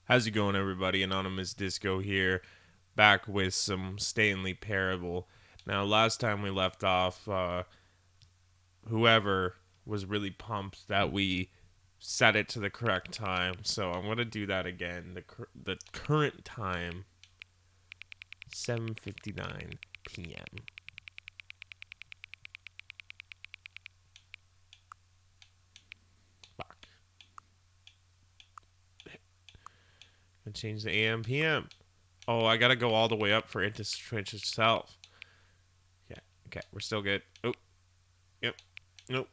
How's it going, everybody? Anonymous Dysco here, back with some Stanley Parable. Now, last time we left off, whoever was really pumped that we set it to the correct time, so I'm gonna do that again. The current time, 7:59 p.m. And change the AM PM. Oh, I gotta go all the way up for it to switch itself. Yeah, okay, we're still good. Oh, yep, nope.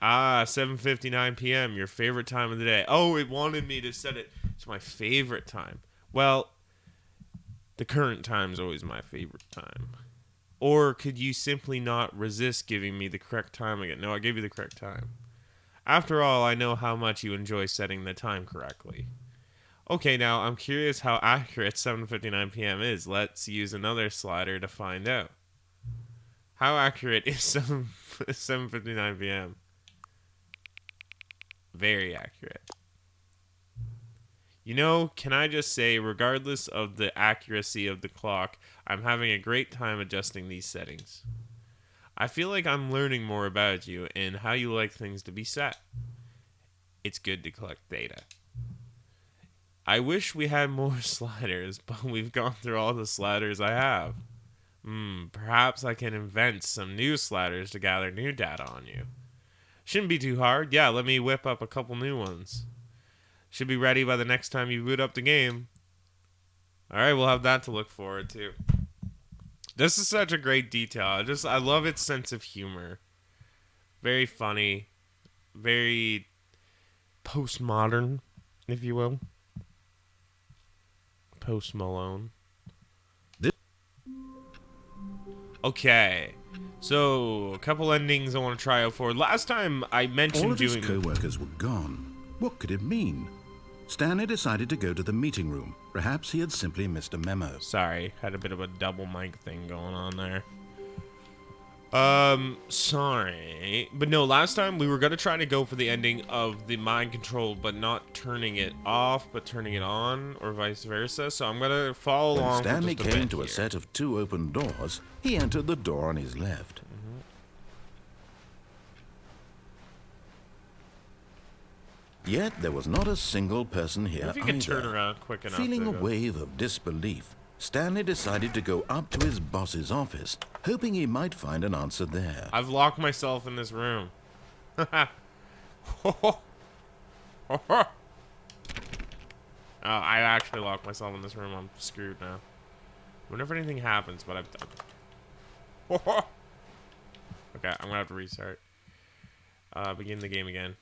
7:59 p.m. Your favorite time of the day. Oh, it wanted me to set it to my favorite time. Well, the current time is always my favorite time. Or could you simply not resist giving me the correct time again? No, I gave you the correct time. After all, I know how much you enjoy setting the time correctly. Okay, now I'm curious how accurate 7:59 p.m. is. Let's use another slider to find out. How accurate is 7:59 p.m.? Very accurate. You know, can I just say, regardless of the accuracy of the clock, I'm having a great time adjusting these settings. I feel like I'm learning more about you and how you like things to be set. It's good to collect data. I wish we had more sliders, but we've gone through all the sliders I have. Perhaps I can invent some new sliders to gather new data on you. Shouldn't be too hard. Yeah, let me whip up a couple new ones. Should be ready by the next time you boot up the game. Alright, we'll have that to look forward to. This is such a great detail. I love its sense of humor. Very funny. Very postmodern, if you will. Post Malone. Okay. So, a couple endings I want to try out for. Last time I mentioned all of his doing... co-workers were gone. What could it mean? Stanley decided to go to the meeting room. Perhaps he had simply missed a memo. Sorry, had a bit of a double mic thing going on there. Sorry. But no, last time we were going to try to go for the ending of the mind control, but not turning it off, but turning it on, or vice versa. So I'm going to follow along. When Stanley came to here. a set of two open doors, he entered the door on his left. Yet there was not a single person here If you either. could turn around quick enough. Feeling a wave of disbelief, Stanley decided to go up to his boss's office, hoping he might find an answer there. I've locked myself in this room. Oh, I actually locked myself in this room. I'm screwed now. I wonder if anything happens, but I've done. Okay, I'm gonna have to restart. Begin the game again.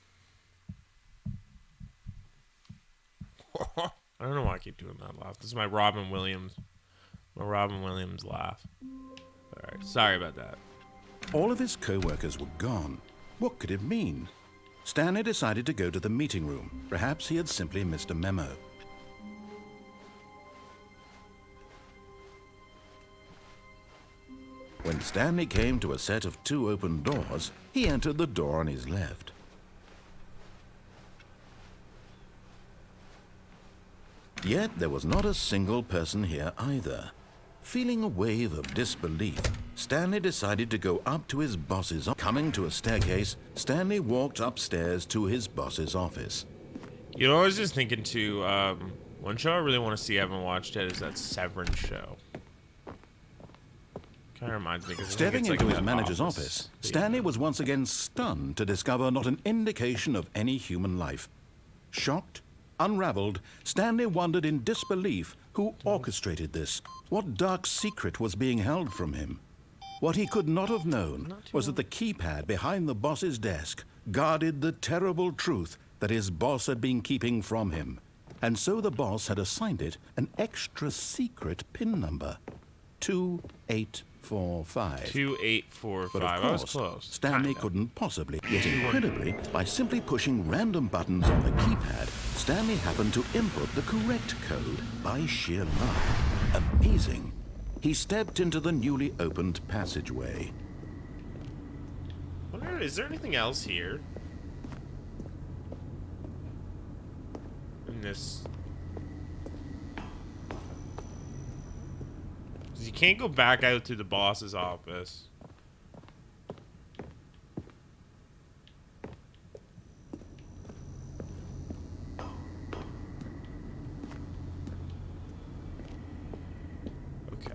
I don't know why I keep doing that laugh. This is my Robin Williams laugh. Alright, sorry about that. All of his co-workers were gone. What could it mean? Stanley decided to go to the meeting room. Perhaps he had simply missed a memo. When Stanley came to a set of two open doors, he entered the door on his left. Yet there was not a single person here either. Feeling a wave of disbelief, Stanley decided to go up to his boss's office. Coming to a staircase, Stanley walked upstairs to his boss's office. You know, I was just thinking too, one show I really want to see, I haven't watched yet, is that Severance show. Kind of reminds me. Stepping into his manager's office, Stanley was once again stunned to discover not an indication of any human life. Shocked, unraveled, Stanley wondered in disbelief who orchestrated this. What dark secret was being held from him? What he could not have known was that the keypad behind the boss's desk guarded the terrible truth that his boss had been keeping from him. And so the boss had assigned it an extra secret PIN number. 2845. 2845. But of I was course, close. Stanley couldn't possibly. Yet incredibly, by simply pushing random buttons on the keypad, Stanley happened to input the correct code by sheer luck. Amazing. He stepped into the newly opened passageway. Is there anything else here? in this. You can't go back out to the boss's office. Okay.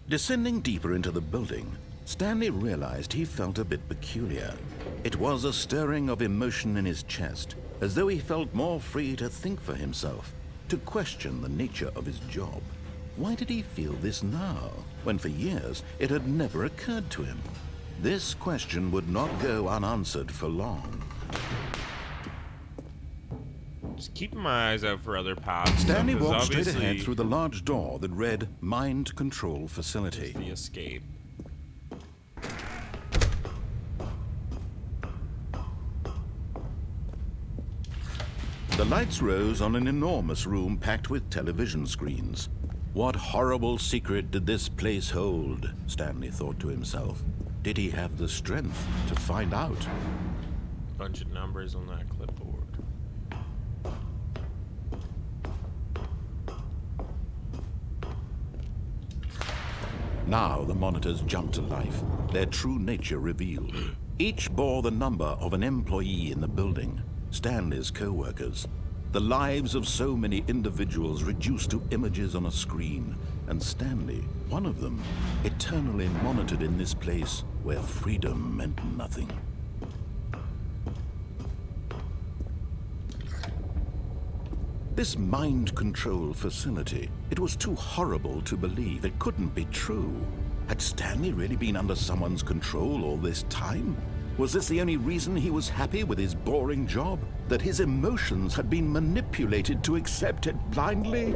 Descending deeper into the building, Stanley realized he felt a bit peculiar. It was a stirring of emotion in his chest, as though he felt more free to think for himself, to question the nature of his job. Why did he feel this now, when for years it had never occurred to him? This question would not go unanswered for long. Just keeping my eyes out for other paths. Stanley walked straight obviously ahead through the large door that read Mind Control Facility. the escape. The lights rose on an enormous room packed with television screens. What horrible secret did this place hold? Stanley thought to himself. Did he have the strength to find out? Bunch of numbers on that clipboard. Now the monitors jumped to life, their true nature revealed. Each bore the number of an employee in the building, Stanley's co-workers. The lives of so many individuals reduced to images on a screen, and Stanley, one of them, eternally monitored in this place where freedom meant nothing. This mind control facility, it was too horrible to believe. It couldn't be true. Had Stanley really been under someone's control all this time? Was this the only reason he was happy with his boring job? That his emotions had been manipulated to accept it blindly?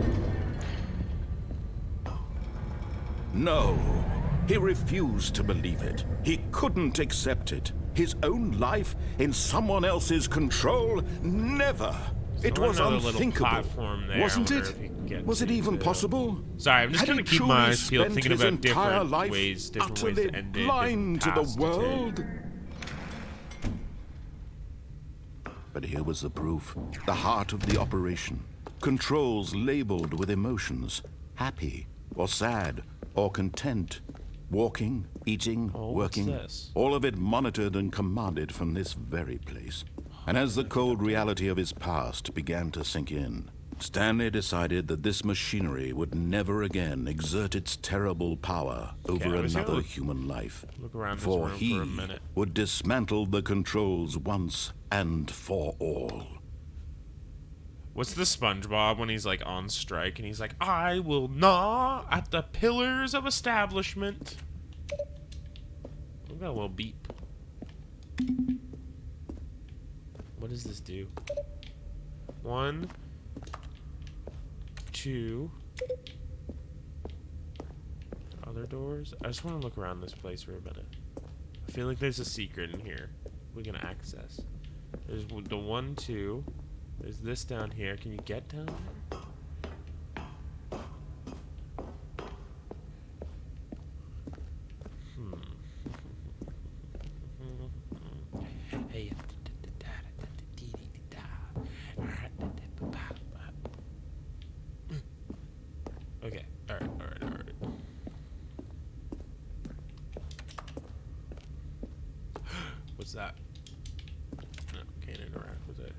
No, he refused to believe it. He couldn't accept it. His own life in someone else's control? Never! It was unthinkable, wasn't it? Was it even possible? Sorry, I'm just Had gonna he keep my truly eyes peeled, spent thinking his about entire different life ways to utterly end it, blind to different the paths to take. world? But here was the proof. The heart of the operation. Controls labeled with emotions. Happy, or sad, or content. Walking, eating, Oh, what's working. this? All of it monitored and commanded from this very place. And as the cold reality of his past began to sink in, Stanley decided that this machinery would never again exert its terrible power over I was gonna another human life. look around this For room he for a minute. would dismantle the controls once and for all. What's the SpongeBob when he's like on strike and he's like, I will gnaw at the pillars of establishment. I've got a little beep. What does this do? 1, 2. Other doors? I just want to look around this place for a minute. I feel like there's a secret in here we can access. There's the 1, 2. There's this down here. Can you get down there? Hey. Okay. Alright. What's that? No, can't interact with it.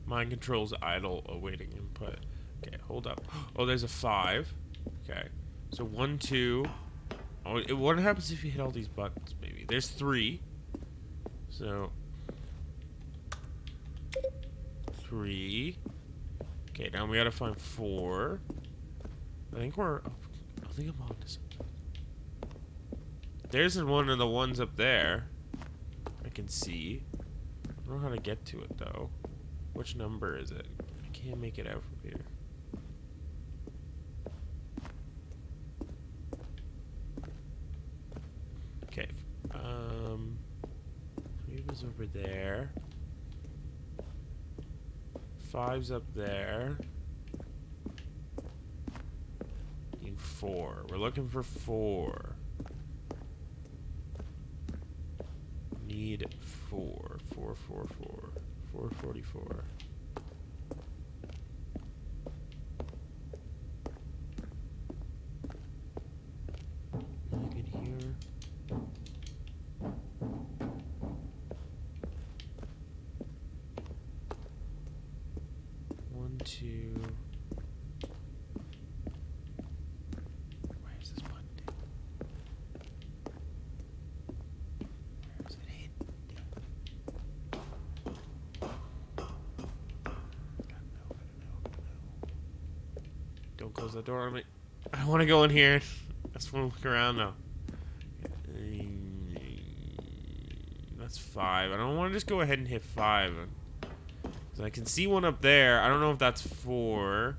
Mind controls idle, awaiting input. Okay, hold up. Oh, there's a 5. Okay. So 1, 2. Oh, what happens if you hit all these buttons, maybe? There's 3. So 3. Okay, now we gotta find 4. I think I'm on to something. There's one of the ones up there. I can see. I don't know how to get to it though. Which number is it? I can't make it out from here. Okay. Four's over there. 5's up there. Need 4. We're looking for 4. Need 4. 4, 4, 4. 444. Anything in here? One, two. Where's this button? Where is it hidden? Gotta know. Don't close the door on me. I want to go in here. I just want to look around now. That's 5. I don't want to just go ahead and hit 5. I can see one up there. I don't know if that's 4.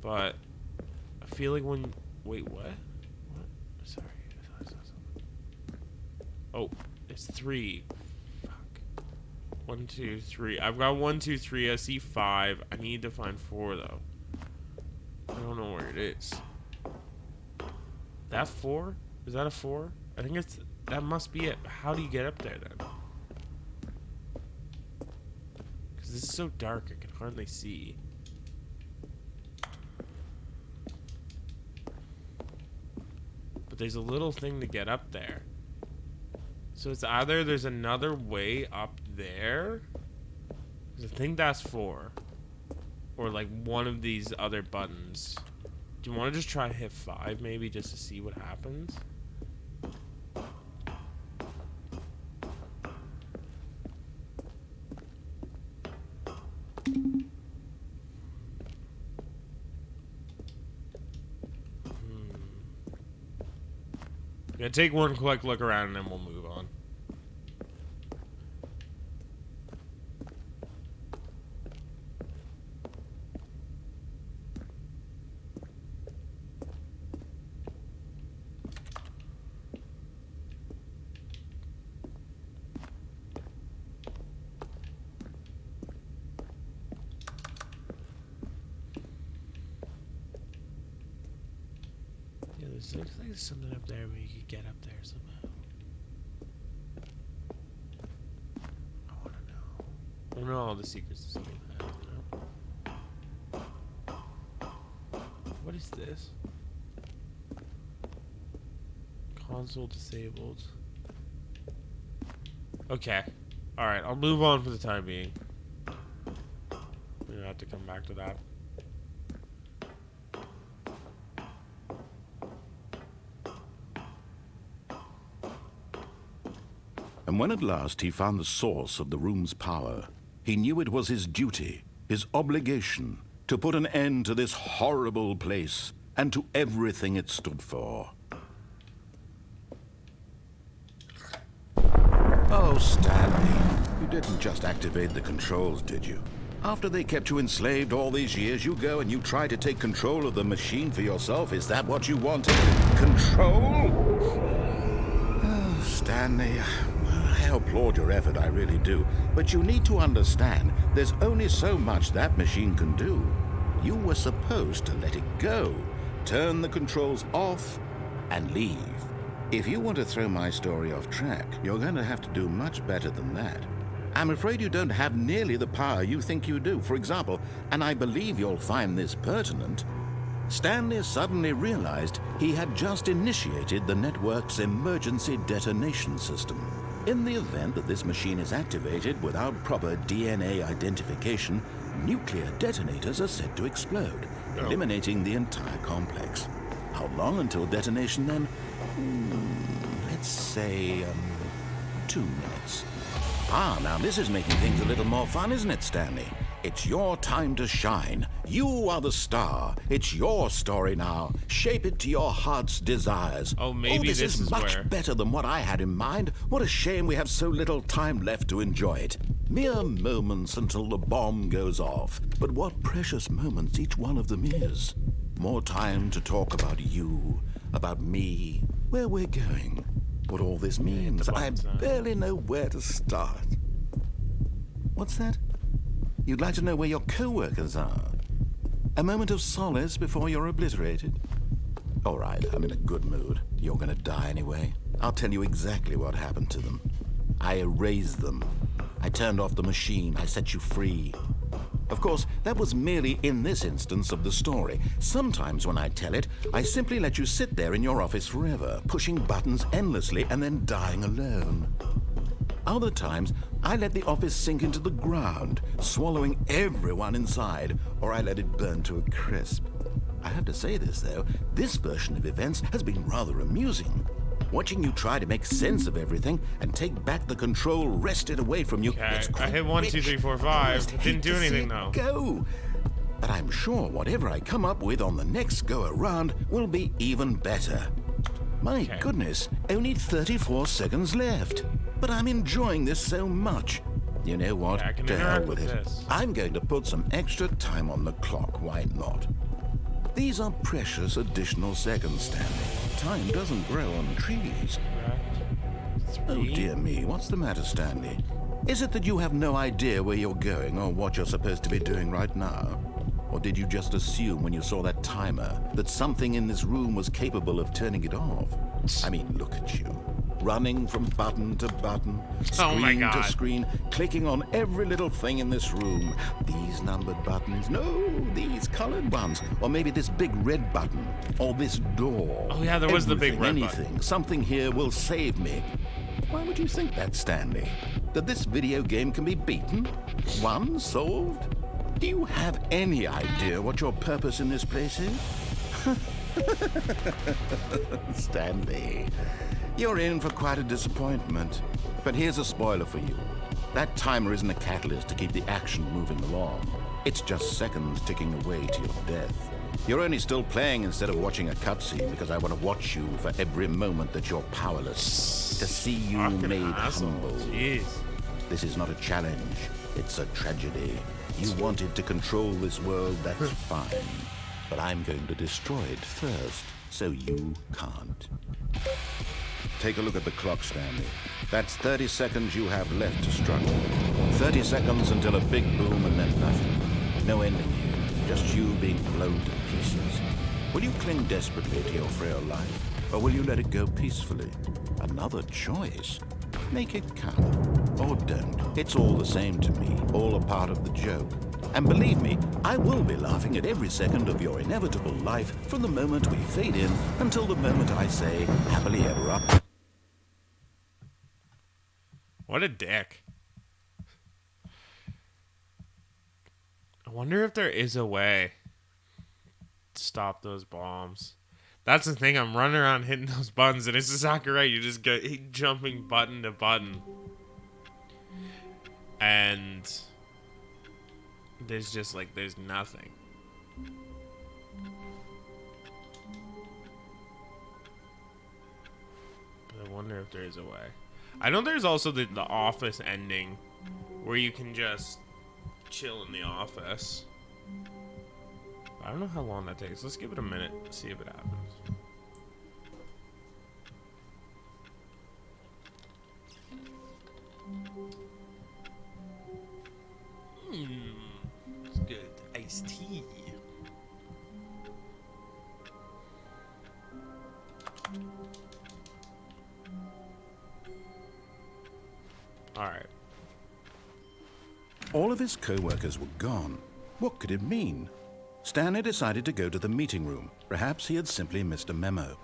But I feel like when... Wait, what? What? Sorry. I saw something. Oh, it's 3. Fuck. 1, 2, 3. I've got 1, 2, 3. I see 5. I need to find 4, though. I don't know where it is. That 4? Is that a 4? I think it's... That must be it. How do you get up there, then? Because this is so dark, I can hardly see. But there's a little thing to get up there. So it's either there's another way up there. 'Cause I think that's 4. Or like one of these other buttons. Do you want to just try hit 5 maybe just to see what happens? I'm gonna take one quick look around and then we'll move on. Looks like there's something up there where you could get up there somehow. I want to know. I don't know all the secrets this game has, you know? What is this? Console disabled. Okay. Alright, I'll move on for the time being. We're gonna have to come back to that. And when at last he found the source of the room's power, he knew it was his duty, his obligation, to put an end to this horrible place and to everything it stood for. Oh, Stanley, you didn't just activate the controls, did you? After they kept you enslaved all these years, you go and you try to take control of the machine for yourself. Is that what you wanted? Control? Oh, Stanley, I applaud your effort, I really do. But you need to understand, there's only so much that machine can do. You were supposed to let it go, turn the controls off, and leave. If you want to throw my story off track, you're going to have to do much better than that. I'm afraid you don't have nearly the power you think you do. For example, and I believe you'll find this pertinent, Stanley suddenly realized he had just initiated the network's emergency detonation system. In the event that this machine is activated without proper DNA identification, nuclear detonators are said to explode, eliminating the entire complex. How long until detonation then? Let's say, 2 minutes. Ah, now this is making things a little more fun, isn't it, Stanley? It's your time to shine. You are the star. It's your story now. Shape it to your heart's desires. Oh, maybe this is much where... better than what I had in mind. What a shame we have so little time left to enjoy it. Mere moments until the bomb goes off. But what precious moments each one of them is. More time to talk about you, about me, where we're going. what all this means. I barely know where to start. What's that? You'd like to know where your co-workers are? A moment of solace before you're obliterated? All right, I'm in a good mood. You're gonna die anyway. I'll tell you exactly what happened to them. I erased them. I turned off the machine. I set you free. Of course, that was merely in this instance of the story. Sometimes when I tell it, I simply let you sit there in your office forever, pushing buttons endlessly and then dying alone. Other times, I let the office sink into the ground, swallowing everyone inside, or I let it burn to a crisp. I have to say this, though, this version of events has been rather amusing. Watching you try to make sense of everything and take back the control wrested away from you. Okay, I hit 1, 2, 3, 4, 5. Didn't do anything though. Go. But I'm sure whatever I come up with on the next go around will be even better. My goodness, only 34 seconds left. But I'm enjoying this so much. You know what? Yeah, I can to hell interact with with it. this. I'm going to put some extra time on the clock. Why not? These are precious additional seconds, Stanley. Time doesn't grow on trees. Oh dear me, what's the matter, Stanley? Is it that you have no idea where you're going or what you're supposed to be doing right now? Or did you just assume when you saw that timer that something in this room was capable of turning it off? I mean, look at you. Running from button to button, screen to screen, clicking on every little thing in this room. These numbered buttons, no, these colored ones. Or maybe this big red button, or this door. Oh yeah, there was the big red anything, button. Something here will save me. Why would you think that, Stanley? That this video game can be beaten? Won? Solved? Do you have any idea what your purpose in this place is? Stanley, you're in for quite a disappointment. But here's a spoiler for you. That timer isn't a catalyst to keep the action moving along. It's just seconds ticking away to your death. You're only still playing instead of watching a cutscene because I want to watch you for every moment that you're powerless. To see you made humble. Jeez. This is not a challenge. It's a tragedy. You wanted to control this world, that's fine. But I'm going to destroy it first, so you can't. Take a look at the clock, Stanley. That's 30 seconds you have left to struggle. 30 seconds until a big boom and then nothing. No ending here, just you being blown to pieces. Will you cling desperately to your frail life, or will you let it go peacefully? Another choice. Make it count. Or don't. It's all the same to me, all a part of the joke. And believe me, I will be laughing at every second of your inevitable life from the moment we fade in until the moment I say, happily ever after. What a dick. I wonder if there is a way to stop those bombs. That's the thing, I'm running around hitting those buttons, and it's exactly right. You just get jumping button to button. And there's just like, there's nothing. But I wonder if there is a way. I know there's also the office ending where you can just chill in the office. I don't know how long that takes. Let's give it a minute, see if it happens. It's good. Iced tea. Alright. All of his co-workers were gone. What could it mean? Stanley decided to go to the meeting room. Perhaps he had simply missed a memo.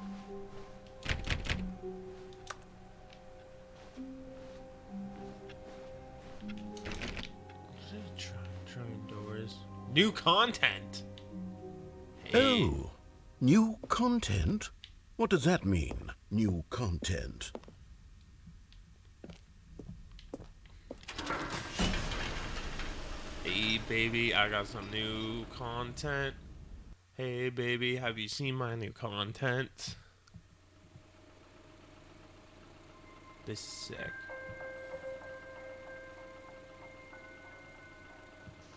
Trying doors. New content. Hey. Oh, new content? What does that mean, new content? Hey baby, I got some new content. Hey baby, have you seen my new content? This is sick.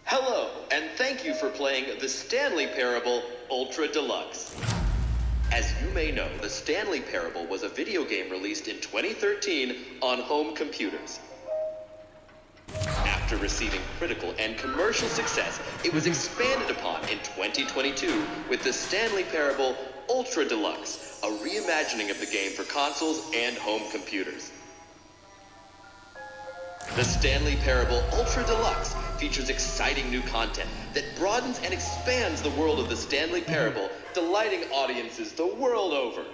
Hello, and thank you for playing the Stanley Parable Ultra Deluxe. As you may know, the Stanley Parable was a video game released in 2013 on home computers. After receiving critical and commercial success, it was expanded upon in 2022 with the Stanley Parable Ultra Deluxe, a reimagining of the game for consoles and home computers. The Stanley Parable Ultra Deluxe features exciting new content that broadens and expands the world of the Stanley Parable, delighting audiences the world over.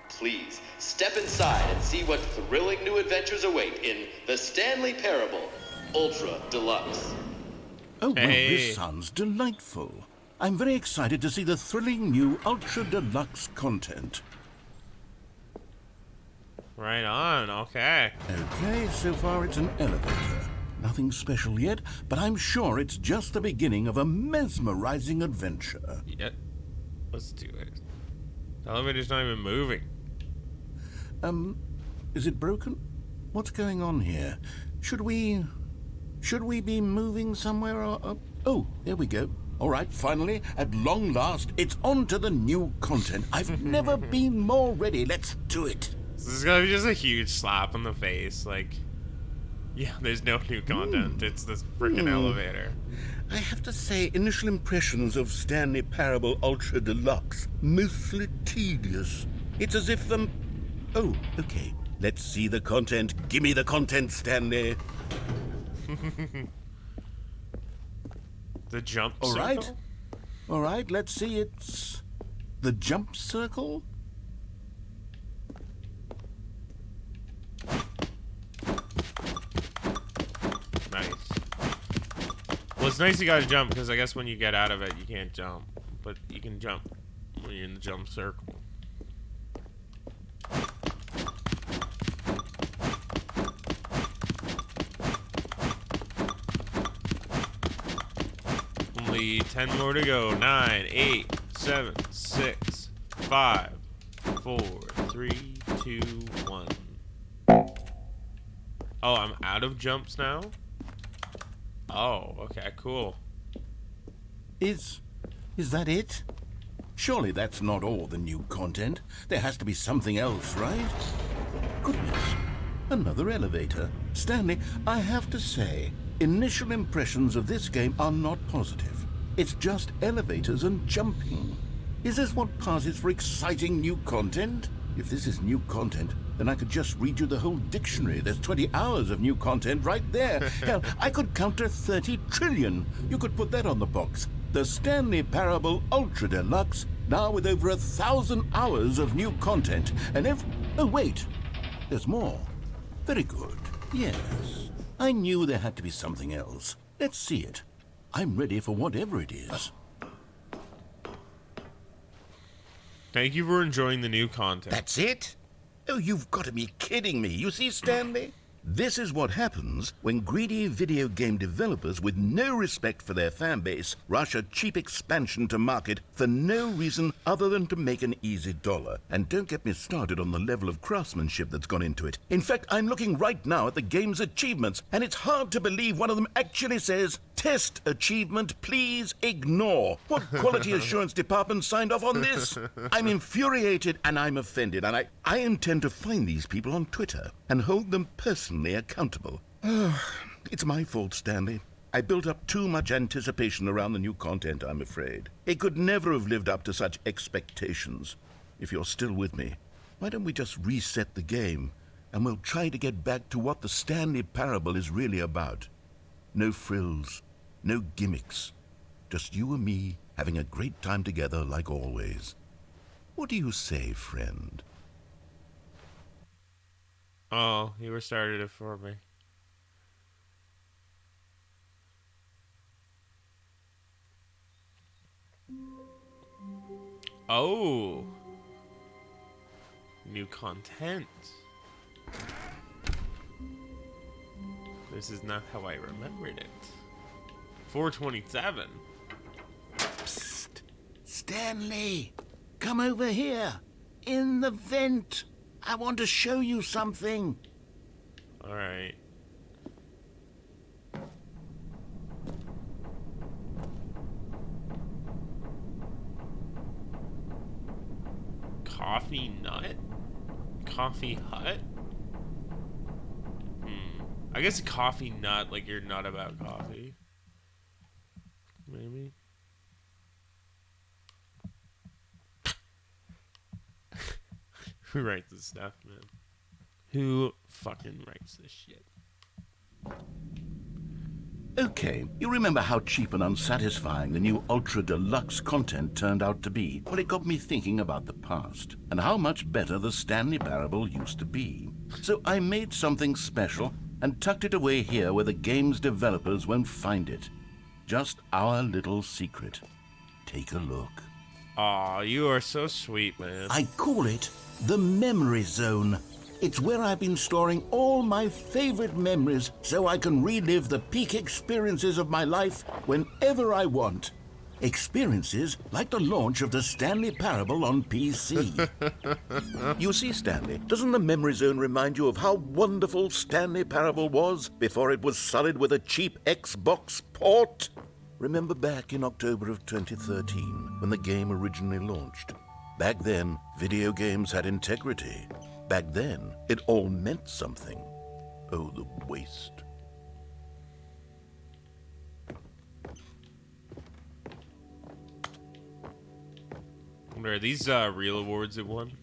Please, step inside and see what thrilling new adventures await in the Stanley Parable Ultra Deluxe. Oh, well, Hey. this sounds delightful. I'm very excited to see the thrilling new Ultra Deluxe content. Right on. Okay. Okay, so far it's an elevator. Nothing special yet, but I'm sure it's just the beginning of a mesmerizing adventure. Yep. Let's do it. The elevator's not even moving. Is it broken? What's going on here? Should we be moving somewhere or... Oh, there we go. All right, finally, at long last, it's on to the new content. I've never been more ready. Let's do it. This is gonna be just a huge slap in the face. Like, yeah, there's no new content. It's this freaking elevator. I have to say, initial impressions of Stanley Parable Ultra Deluxe, mostly tedious. It's as if, Oh, okay. Let's see the content. Give me the content, Stanley. The jump All circle? right. All right, let's see. It's the jump circle. Nice. Well, it's nice you gotta jump, because I guess when you get out of it, you can't jump. But you can jump when you're in the jump circle. Only 10 more to go. 9, 8, 7, 6, 5, 4, 3, 2, 1. Oh, I'm out of jumps now? Oh, okay, cool. Is that it? Surely that's not all the new content. There has to be something else, right? Goodness. Another elevator. Stanley, I have to say, initial impressions of this game are not positive. It's just elevators and jumping. Is this what passes for exciting new content? If this is new content, then I could just read you the whole dictionary. There's 20 hours of new content right there. Hell, I could count to 30 trillion. You could put that on the box. The Stanley Parable Ultra Deluxe, now with over 1,000 hours of new content. And oh, wait. There's more. Very good. Yes. I knew there had to be something else. Let's see it. I'm ready for whatever it is. Thank you for enjoying the new content. That's it? Oh, you've got to be kidding me. You see, Stanley? This is what happens when greedy video game developers with no respect for their fan base rush a cheap expansion to market for no reason other than to make an easy dollar. And don't get me started on the level of craftsmanship that's gone into it. In fact, I'm looking right now at the game's achievements, and it's hard to believe one of them actually says, "Test achievement, please ignore." What quality assurance department signed off on this? I'm infuriated and I'm offended, and I intend to find these people on Twitter and hold them personally accountable. It's my fault, Stanley. I built up too much anticipation around the new content, I'm afraid. It could never have lived up to such expectations. If you're still with me, why don't we just reset the game, and we'll try to get back to what the Stanley Parable is really about. No frills, no gimmicks. Just you and me having a great time together like always. What do you say, friend? Oh, you restarted it for me. Oh. New content. This is not how I remembered it. 427. Psst! Stanley! Come over here! In the vent! I want to show you something! Alright. Coffee nut? Coffee hut? I guess a coffee nut, like you're not about coffee. Maybe. Who writes this stuff, man? Who fucking writes this shit? Okay, you remember how cheap and unsatisfying the new Ultra Deluxe content turned out to be? Well, it got me thinking about the past and how much better the Stanley Parable used to be. So I made something special and tucked it away here where the game's developers won't find it. Just our little secret. Take a look. Aw, you are so sweet, man. I call it the Memory Zone. It's where I've been storing all my favorite memories so I can relive the peak experiences of my life whenever I want. Experiences like the launch of the Stanley Parable on PC. You see, Stanley, doesn't the Memory Zone remind you of how wonderful Stanley Parable was before it was sullied with a cheap Xbox port? Remember back in October of 2013 when the game originally launched? Back then, video games had integrity. Back then, it all meant something. Oh, the waste. Are these real awards it won?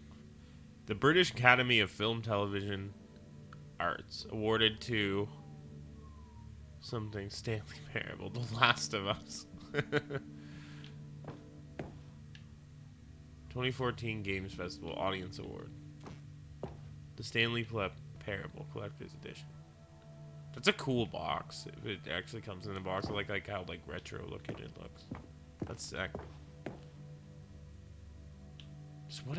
The British Academy of Film Television Arts awarded to something Stanley Parable, The Last of Us. 2014 Games Festival Audience Award. The Stanley Parable Collector's Edition. That's a cool box. If it actually comes in the box, I like how retro looking it looks. That's sick. What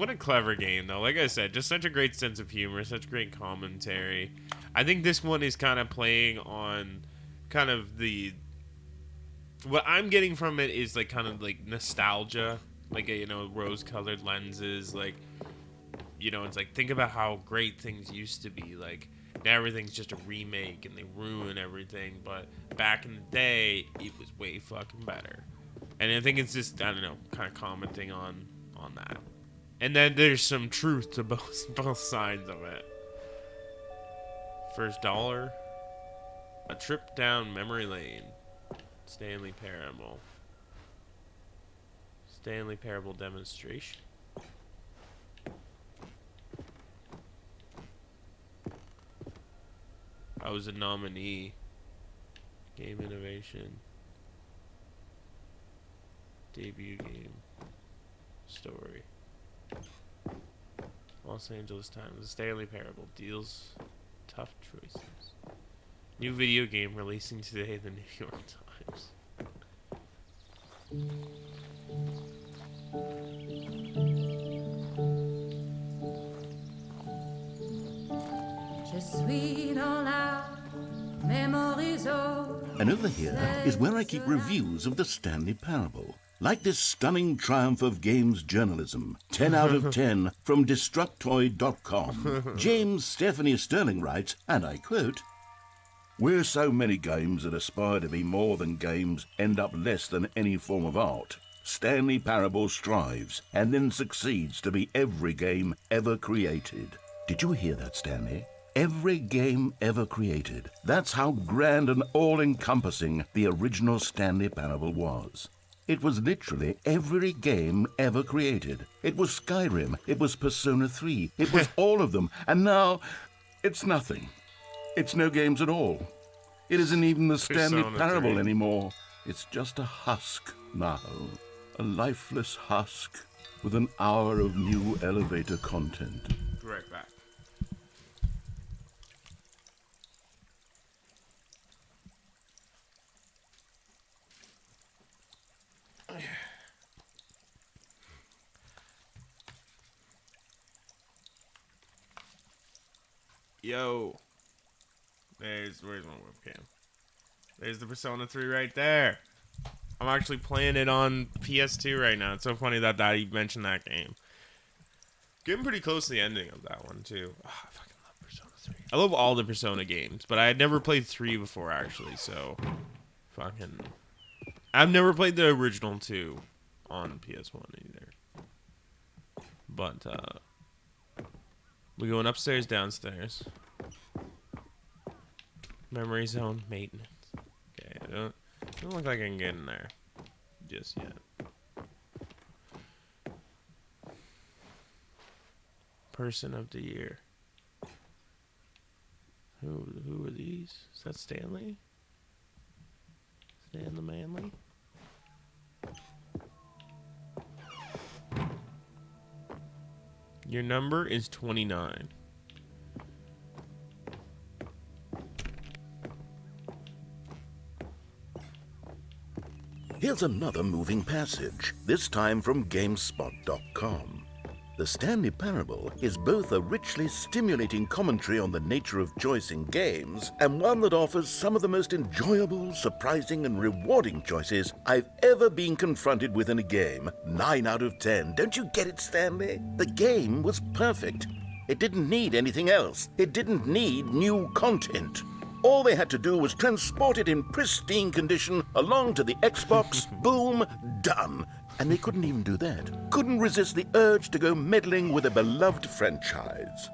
a clever game though. Like I said, just such a great sense of humor, such great commentary. I think this one is kind of playing on kind of what I'm getting from it is kind of nostalgia, rose-colored lenses, it's think about how great things used to be. Now everything's just a remake and they ruin everything, but back in the day it was way fucking better. And I think it's just, I don't know, kind of commenting on that. And then there's some truth to both sides of it. First dollar, a trip down memory lane. Stanley Parable. Stanley Parable demonstration. I was a nominee. Game innovation. Debut game. Story. Los Angeles Times. The Stanley Parable deals tough choices. New video game releasing today. The New York Times. And over here is where I keep reviews of the Stanley Parable. Like this stunning triumph of games journalism, 10 out of 10 from Destructoid.com. James Stephanie Sterling writes, and I quote, "Where so many games that aspire to be more than games end up less than any form of art, Stanley Parable strives and then succeeds to be every game ever created." Did you hear that, Stanley? Every game ever created. That's how grand and all-encompassing the original Stanley Parable was. It was literally every game ever created. It was Skyrim. It was Persona 3. It was all of them. And now, it's nothing. It's no games at all. It isn't even the Stanley Parable 3. anymore. It's just a husk now. A lifeless husk with an hour of new elevator content. Be right back. Yo. Where's my webcam? There's the Persona 3 right there. I'm actually playing it on PS2 right now. It's so funny that you mentioned that game. Getting pretty close to the ending of that one, too. Oh, I fucking love Persona 3. I love all the Persona games, but I had never played 3 before, actually, so... Fucking... I've never played the original 2 on PS1 either. But we going upstairs, downstairs. Memory zone maintenance. Okay, don't look like I can get in there just yet. Person of the year. Who are these? Is that Stanley? Stan the Manly? Your number is 29. Here's another moving passage, this time from GameSpot.com. The Stanley Parable is both a richly stimulating commentary on the nature of choice in games and one that offers some of the most enjoyable, surprising, and rewarding choices I've ever been confronted with in a game. 9 out of 10. Don't you get it, Stanley? The game was perfect. It didn't need anything else. It didn't need new content. All they had to do was transport it in pristine condition along to the Xbox. Boom, done. And they couldn't even do that. Couldn't resist the urge to go meddling with a beloved franchise.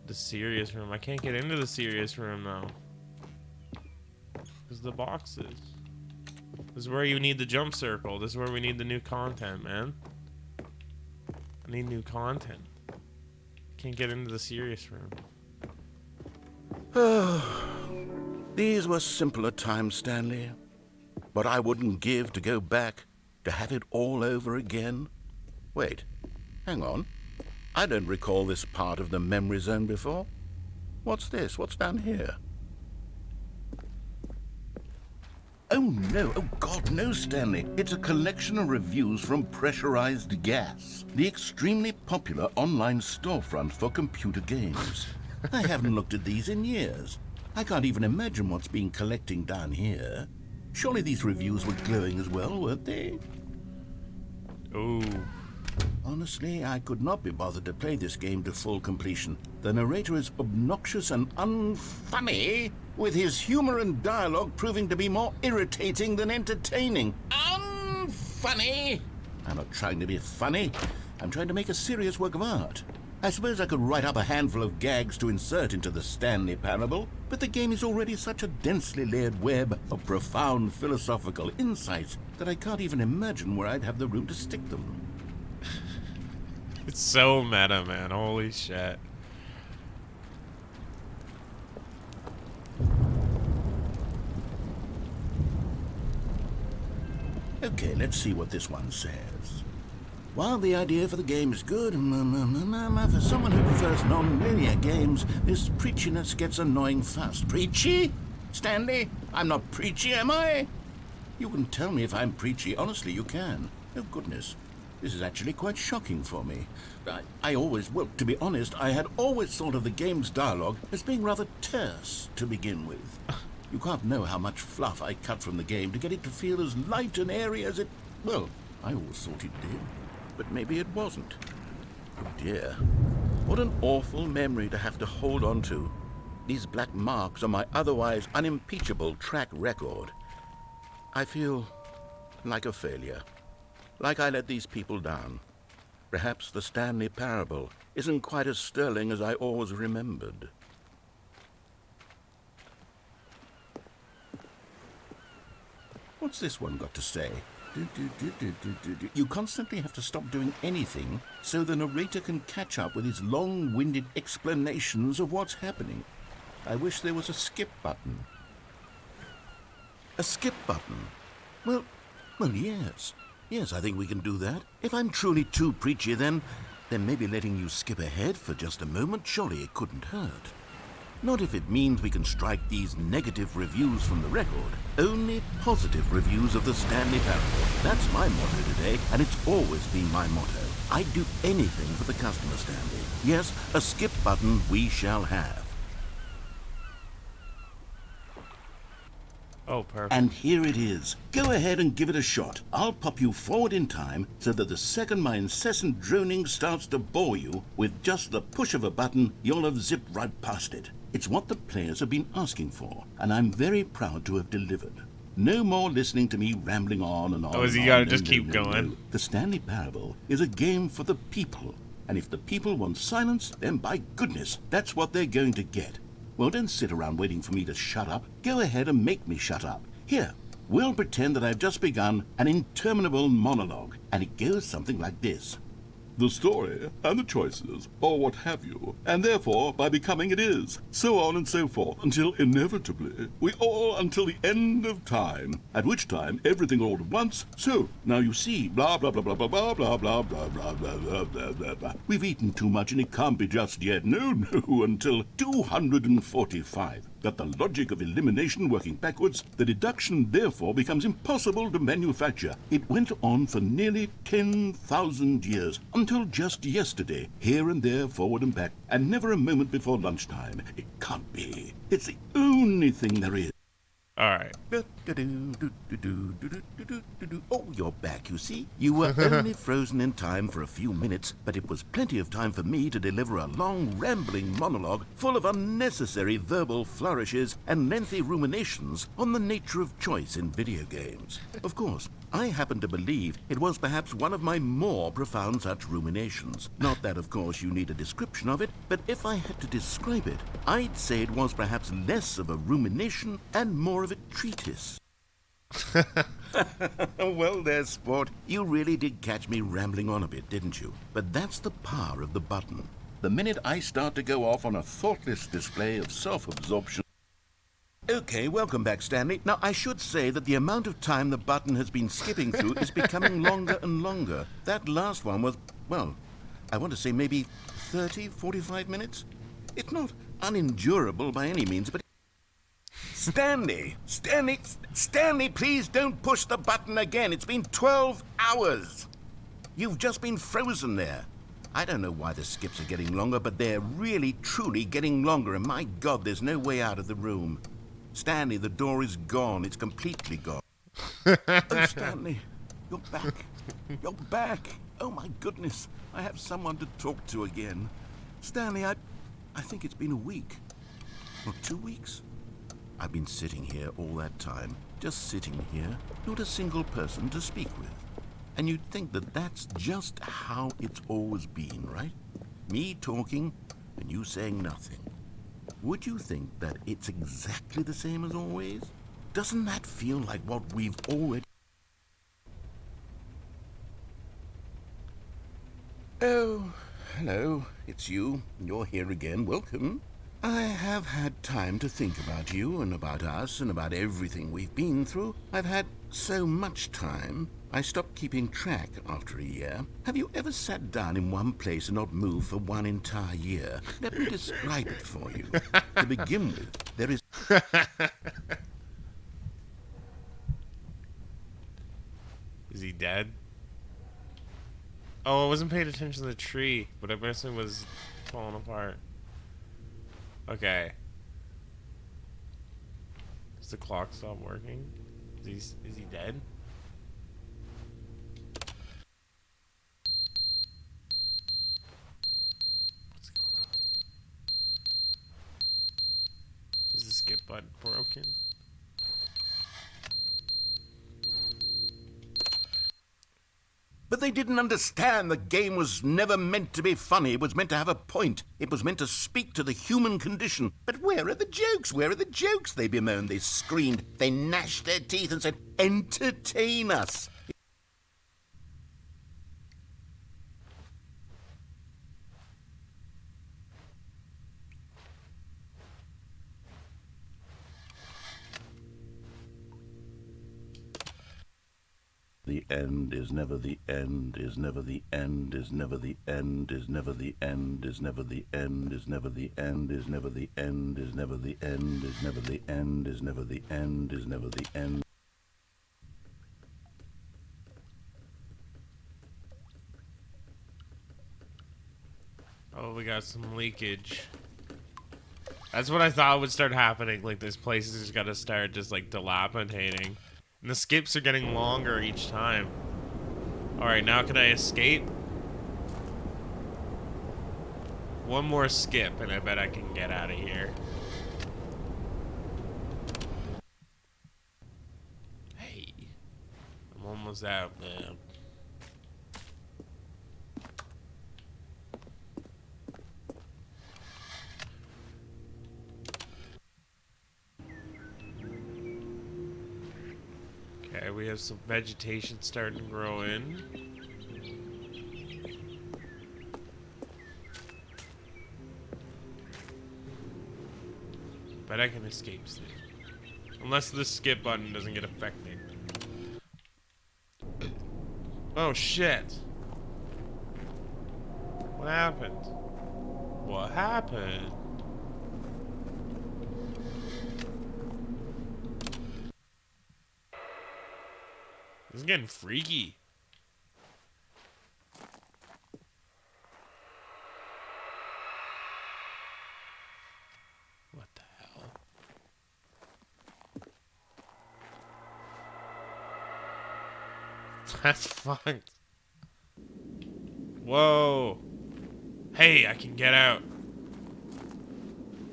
The serious room. I can't get into the serious room now. Because the boxes. This is where you need the jump circle. This is where we need the new content, man. I need new content. Can't get into the serious room. These were simpler times, Stanley. But I wouldn't give to go back to have it all over again. Wait, hang on. I don't recall this part of the memory zone before. What's this? What's down here? Oh no, oh God, no, Stanley. It's a collection of reviews from Pressurized Gas, the extremely popular online storefront for computer games. I haven't looked at these in years. I can't even imagine what's been collecting down here. Surely these reviews were glowing as well, weren't they? Ooh. Honestly, I could not be bothered to play this game to full completion. The narrator is obnoxious and unfunny, with his humor and dialogue proving to be more irritating than entertaining. Unfunny! I'm not trying to be funny. I'm trying to make a serious work of art. I suppose I could write up a handful of gags to insert into the Stanley Parable, but the game is already such a densely layered web of profound philosophical insights that I can't even imagine where I'd have the room to stick them. It's so meta, man. Holy shit. Okay, let's see what this one says. While the idea for the game is good, for someone who prefers non-linear games, this preachiness gets annoying fast. Preachy? Stanley, I'm not preachy, am I? You can tell me if I'm preachy. Honestly, you can. Oh, goodness. This is actually quite shocking for me. Well, to be honest, I had always thought of the game's dialogue as being rather terse to begin with. You can't know how much fluff I cut from the game to get it to feel as light and airy as it... Well, I always thought it did. But maybe it wasn't. Oh dear. What an awful memory to have to hold on to. These black marks on my otherwise unimpeachable track record. I feel like a failure. Like I let these people down. Perhaps the Stanley Parable isn't quite as sterling as I always remembered. What's this one got to say? You constantly have to stop doing anything so the narrator can catch up with his long-winded explanations of what's happening. I wish there was a skip button. A skip button? Well, yes. Yes, I think we can do that. If I'm truly too preachy, then maybe letting you skip ahead for just a moment, surely it couldn't hurt. Not if it means we can strike these negative reviews from the record. Only positive reviews of the Stanley Parable. That's my motto today, and it's always been my motto. I'd do anything for the customer, Stanley. Yes, a skip button we shall have. Oh, perfect. And here it is. Go ahead and give it a shot. I'll pop you forward in time so that the second my incessant droning starts to bore you, with just the push of a button, you'll have zipped right past it. It's what the players have been asking for, and I'm very proud to have delivered. No more listening to me rambling on and on. Oh, is he and gotta on. just No, keep no, no, going? no. The Stanley Parable is a game for the people. And if the people want silence, then by goodness, that's what they're going to get. Well, don't sit around waiting for me to shut up. Go ahead and make me shut up. Here, we'll pretend that I've just begun an interminable monologue, and it goes something like this. The story and the choices, or what have you, and therefore by becoming it is, so on and so forth, until inevitably we all until the end of time, at which time everything all at once. So now you see, blah blah blah blah blah blah blah blah blah blah blah blah blah blah blah. We've eaten too much and it can't be just yet. No, until 245. Got the logic of elimination working backwards. The deduction therefore becomes impossible to manufacture. It went on for nearly 10,000 years, until just yesterday, here and there, forward and back, and never a moment before lunchtime. It can't be. It's the only thing there is. Alright. Oh, you're back, you see. You were only frozen in time for a few minutes, but it was plenty of time for me to deliver a long, rambling monologue full of unnecessary verbal flourishes and lengthy ruminations on the nature of choice in video games. Of course, I happen to believe it was perhaps one of my more profound such ruminations. Not that, of course, you need a description of it, but if I had to describe it, I'd say it was perhaps less of a rumination and more of a treatise. Well there, sport. You really did catch me rambling on a bit, didn't you? But that's the power of the button. The minute I start to go off on a thoughtless display of self-absorption... Okay, welcome back, Stanley. Now, I should say that the amount of time the button has been skipping through is becoming longer and longer. That last one was, well, I want to say maybe 30, 45 minutes? It's not unendurable by any means, but... Stanley, please don't push the button again. It's been 12 hours. You've just been frozen there. I don't know why the skips are getting longer, but they're really, truly getting longer, and my God, there's no way out of the room. Stanley, the door is gone. It's completely gone. Oh, Stanley, you're back. You're back. Oh, my goodness. I have someone to talk to again. Stanley, I think it's been a week. Or 2 weeks. I've been sitting here all that time, just sitting here, not a single person to speak with. And you'd think that that's just how it's always been, right? Me talking and you saying nothing. Would you think that it's exactly the same as always? Doesn't that feel like what we've already... Oh, hello, it's you. You're here again. Welcome. I have had time to think about you and about us and about everything we've been through. I've had so much time. I stopped keeping track after a year. Have you ever sat down in one place and not moved for one entire year? Let me describe it for you. To begin with, there is... Is he dead? Oh, I wasn't paying attention to the tree, but I guess it was falling apart. Okay. Does the clock stop working? Is he dead? What's going on? Is the skip button broken? But they didn't understand the game was never meant to be funny. It was meant to have a point. It was meant to speak to the human condition. But where are the jokes? Where are the jokes? They bemoaned, they screamed, they gnashed their teeth and said, entertain us. The end is never the end, is never the end, is never the end, is never the end, is never the end, is never the end, is never the end, is never the end, is never the end, is never the end, is never the end. Oh, we got some leakage. That's what I thought would start happening. Like, this place is just gotta start just, like, dilapidating. And the skips are getting longer each time. Alright, now can I escape? One more skip, and I bet I can get out of here. almost out, man. Okay, we have some vegetation starting to grow in. Bet I can escape soon. Unless the skip button doesn't get affected. Oh shit. What happened? What happened? This is getting freaky. What the hell? That's fucked. Whoa. Hey, I can get out.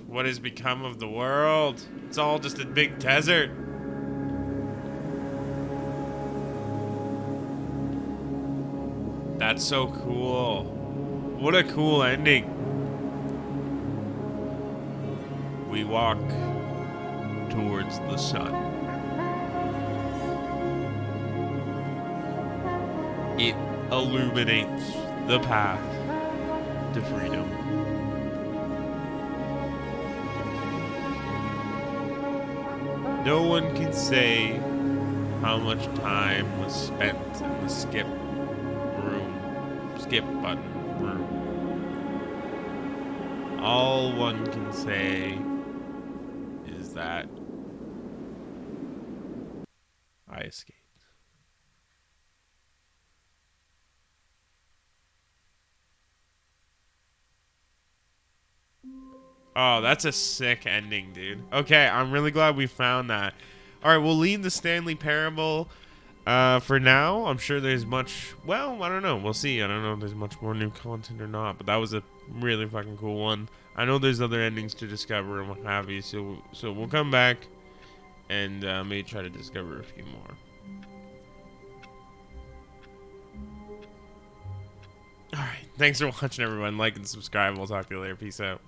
What has become of the world? It's all just a big desert. That's so cool. What a cool ending. We walk towards the sun. It illuminates the path to freedom. No one can say how much time was spent in the skip button room. All one can say is that I escaped. Oh, that's a sick ending, dude. Okay, I'm really glad we found that. All right, we'll leave the Stanley Parable for now. I'm sure there's much... Well, I don't know. We'll see. I don't know if there's much more new content or not, but that was a really fucking cool one. I know there's other endings to discover and what have you, so we'll come back and maybe try to discover a few more. All right. Thanks for watching, everyone. Like and subscribe. We'll talk to you later. Peace out.